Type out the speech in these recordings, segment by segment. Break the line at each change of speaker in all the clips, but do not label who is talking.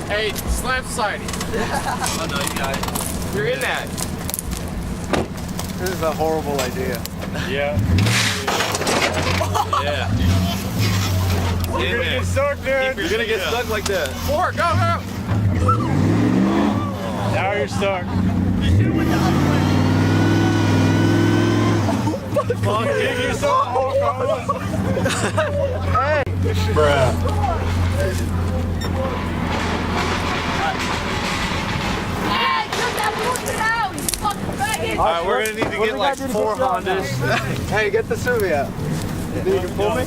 Hey, Slam Society.
Oh no, you got it.
You're in that.
This is a horrible idea.
Yeah.
Yeah.
You're gonna get stuck, dude.
You're gonna get stuck like that.
4, go, go.
Now you're stuck. Fuck, you're so Hey! Bruh.
Alright, we're gonna need to get like 4 Hondas.
Hey, get the Suvi out. You can pull me?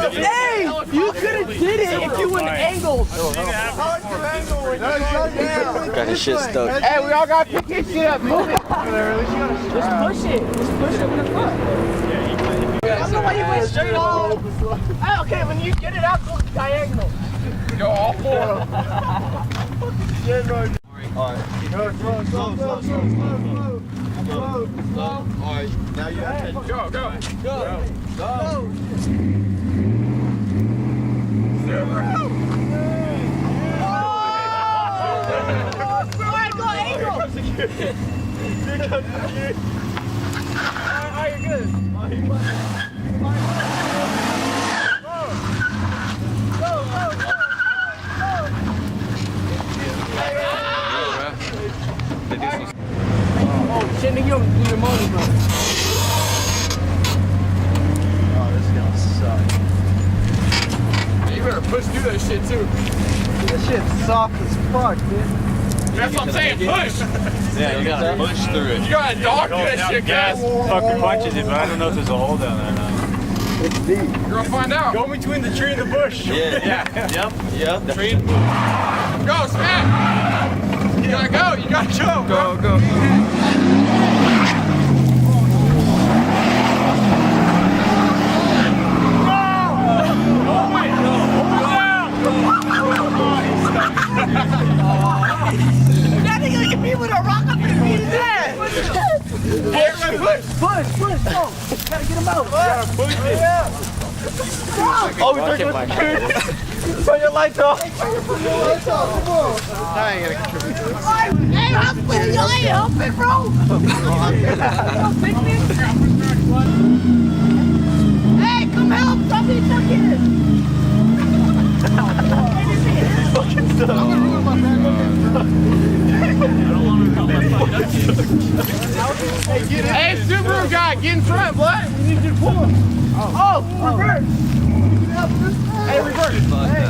Hey, you could have did it if you went angled.
Got his shit stuck.
Hey, we all got to pick his shit up. Move it. Just push it. Just push it in the front. I don't know why you went straight on. Hey, okay, when you get it out, go diagonal.
Go all 4.
Alright. Alright, now you have to
Go, go.
Alright, go angle. Alright, you're good. Oh, shit, nigga, you don't do your money, bro.
Oh, this is gonna suck.
You better push through that shit too.
This shit's soft as fuck, dude.
That's what I'm saying, push.
Yeah, you gotta push through it.
You gotta dog that shit,
Gas
guys.
fucking punches it, but I don't know if there's a hole down there now.
It's deep.
You're gonna find out.
Go between the tree and the bush.
Yeah. Yep. Tree.
Go, smack. You gotta go, you gotta go.
Go.
That nigga gonna get me with a rock up and beat his ass. Push, go. Gotta get him out.
Oh, we took my shit. Turn your lights off.
Now I ain't gonna contribute to this.
Hey, I'm putting your leg up, big bro. Hey, come help. Stop being stuck in it.
Fucking stuff.
Hey, Subaru guy, get in front, blood. We need you to pull him.
Oh, reverse.
Hey, reverse.
Hey,